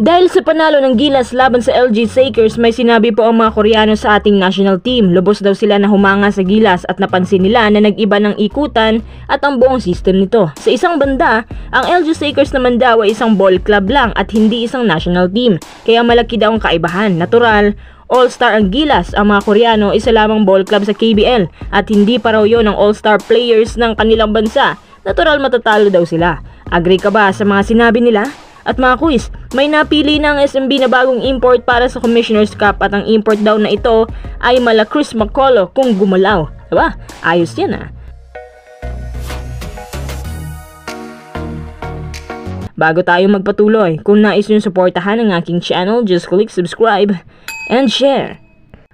Dahil sa panalo ng Gilas laban sa LG Sakers, may sinabi po ang mga Koreano sa ating national team. Lubos daw sila na humanga sa Gilas at napansin nila na nag-iba ng ikutan at ang buong system nito. Sa isang banda, ang LG Sakers naman daw ay isang ball club lang at hindi isang national team. Kaya malaki daw ang kaibahan. Natural, all-star ang Gilas. Ang mga Koreano isa lamang ball club sa KBL at hindi pa raw yun ang all-star players ng kanilang bansa. Natural matatalo daw sila. Agree ka ba sa mga sinabi nila? At mga quiz, may napili ng SMB na bagong import para sa Commissioner's Cup at ang import daw na ito ay mala Chris McCullough kung gumalaw. Diba? Ayos yan ah. Bago tayo magpatuloy, kung nais nyo suportahan ang aking channel, just click subscribe and share.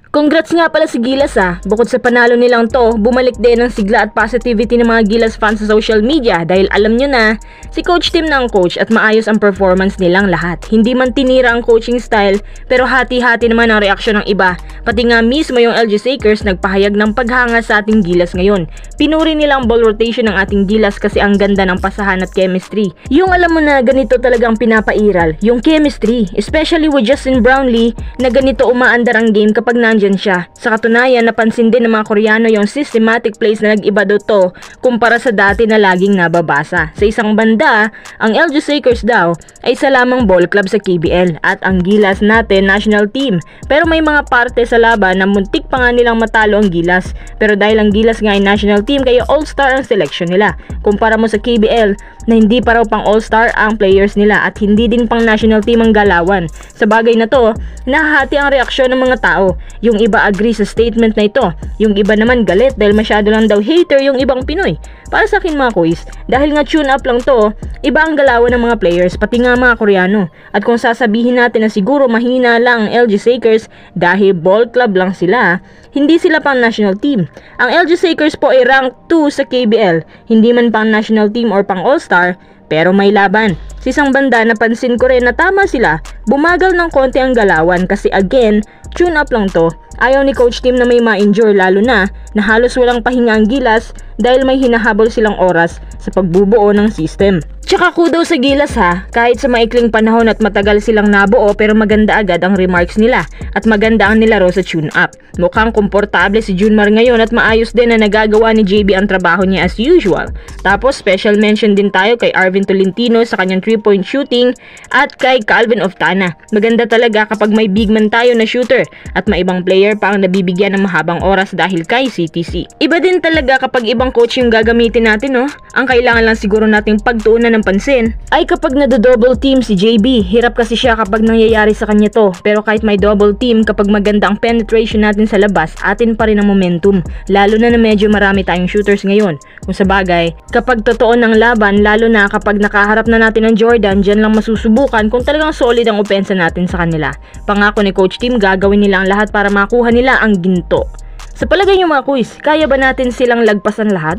Congrats nga pala si Gilas ah. Bukod sa panalo nilang to, bumalik din ang sigla at positivity ng mga Gilas fans sa social media dahil alam nyo na, si Coach Tim na ang coach at maayos ang performance nilang lahat. Hindi man tinira ang coaching style pero hati-hati naman ang reaksyon ng iba. Pati nga mismo yung LG Sakers nagpahayag ng paghanga sa ating Gilas ngayon. Pinuri nila ang ball rotation ng ating Gilas kasi ang ganda ng pasahan at chemistry. Yung alam mo na ganito talagang pinapairal, yung chemistry, especially with Justin Brownlee na ganito umaandar ang game kapag nandyan siya. Sa katunayan, napansin din ng mga Koreano yung systematic plays na nag-iba daw to kumpara sa dati na laging nababasa. Sa isang banda, ang LG Sakers daw ay isa lamang ball club sa KBL at ang Gilas natin national team. Pero may mga parte sa laban na muntik pa nga nilang matalo ang Gilas. Pero dahil ang Gilas nga ay national team kaya all-star ang selection nila. Kumpara mo sa KBL na hindi pa raw pang all-star ang players nila at hindi din pang national team ang galawan. Sa bagay na to, nahahati ang reaksyon ng mga tao. Yung iba agree sa statement na ito. Yung iba naman galit dahil masyado lang daw hater yung ibang Pinoy. Para sa akin mga quiz, dahil nga tune up lang to, iba ang galawan ng mga players pati nga mga Koreano. At kung sasabihin natin na siguro mahina lang ang LG Sakers dahil ball club lang sila, hindi sila pang national team. Ang LG Sakers po ay rank 2 sa KBL, hindi man pang national team or pang all-star, pero may laban. Sa isang banda, napansin ko rin na tama sila, bumagal ng konti ang galawan kasi again, tune up lang to. Ayaw ni Coach Tim na may ma-injure lalo na halos walang pahinga ang Gilas dahil may hinahabol silang oras sa pagbubuo ng system. Tsaka kudos sa Gilas ha, kahit sa maikling panahon at matagal silang nabuo pero maganda agad ang remarks nila at maganda ang nilaro sa tune up. Mukhang komportable si Junmar ngayon at maayos din na nagagawa ni JB ang trabaho niya as usual. Tapos special mention din tayo kay Arvin Tolentino sa kanyang 3-point shooting at kay Calvin Oftana. Maganda talaga kapag may big man tayo na shooter at may ibang player pa ang nabibigyan ng mahabang oras dahil kay CTC. Iba din talaga kapag ibang coach yung gagamitin natin no? Ang kailangan lang siguro nating pagtuunan ng pansin ay kapag nado-double team si JB. Hirap kasi siya kapag nangyayari sa kanya to. Pero kahit may double team, kapag maganda ang penetration natin sa labas, atin pa rin ang momentum. Lalo na medyo marami tayong shooters ngayon. Kung sa bagay, kapag totoo ng laban, lalo na kapag nakaharap na natin ang Jordan, dyan lang masusubukan kung talagang solid ang opensa natin sa kanila. Pangako ni Coach Tim, gagawin nila ang lahat para makuha nila ang ginto. Sa palagay niyo mga quiz, kaya ba natin silang lagpasan lahat?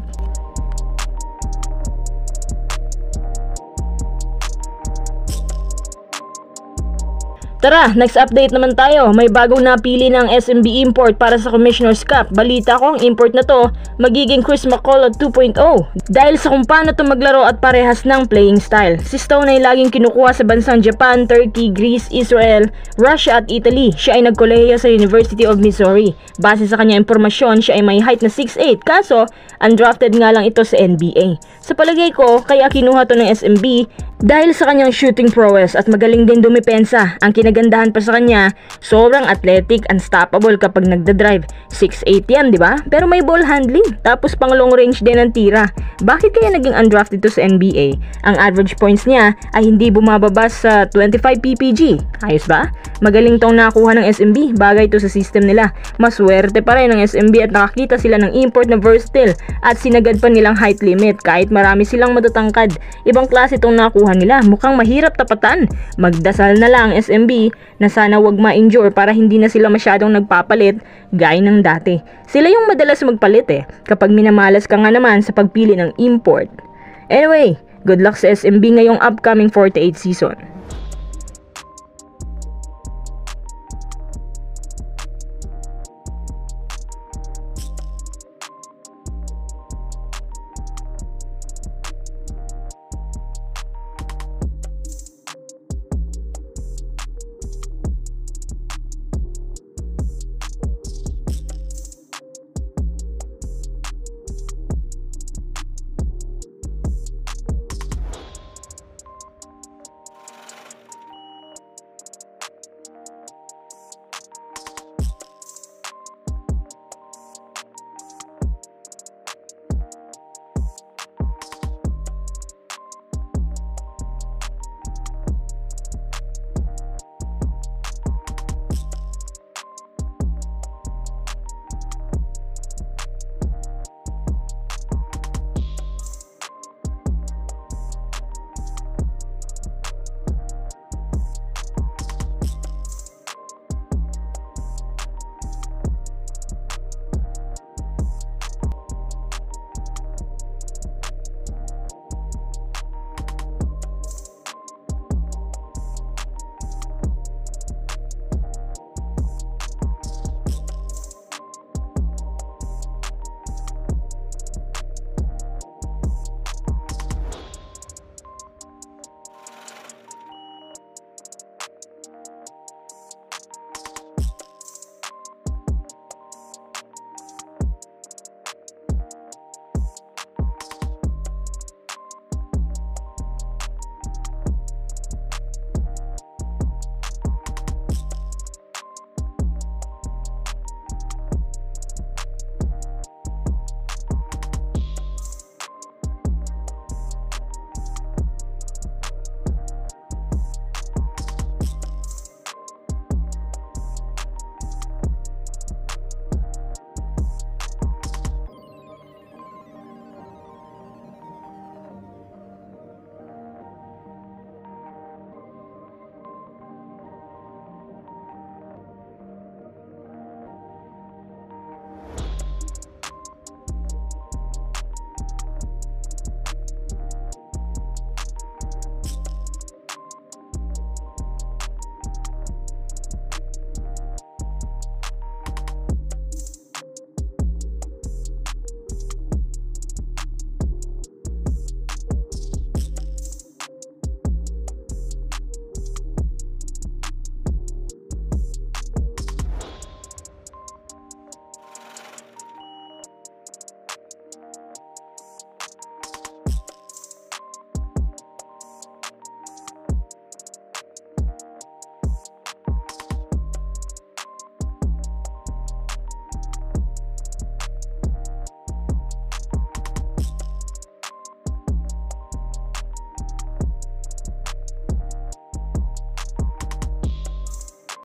Tara, next update naman tayo. May bagong napili ng SMB import para sa Commissioner's Cup. Balita ko ang import na to magiging Chris McCullough 2.0 dahil sa kung paano to maglaro at parehas ng playing style. Si Stone ay laging kinukuha sa bansang Japan, Turkey, Greece, Israel, Russia at Italy. Siya ay nagkolehiyo sa University of Missouri. Base sa kanya impormasyon, siya ay may height na 6'8", kaso undrafted nga lang ito sa NBA. Sa palagay ko, kaya kinuha to ng SMB dahil sa kanyang shooting prowess at magaling din dumipensa. Ang kinagandahan pa sa kanya, sobrang athletic, unstoppable kapag nagda-drive. 6'8" yan, di ba? Pero may ball handling, tapos pang long range din ang tira. Bakit kaya naging undrafted to sa NBA? Ang average points niya ay hindi bumababa sa 25 PPG. Ayos ba? Magaling tong nakuha ng SMB, bagay to sa system nila. Maswerte pa rin ng SMB at nakakita sila ng import na versatile at sinagad pa nilang height limit kahit marami silang matatangkad. Ibang klase itong nakuha nila, mukhang mahirap tapatan. Magdasal na lang ang SMB na sana wag ma-injure para hindi na sila masyadong nagpapalit gaya ng dati. Sila yung madalas magpalit kapag minamalas ka nga naman sa pagpili ng import. Anyway, good luck sa SMB ngayong upcoming 48 season.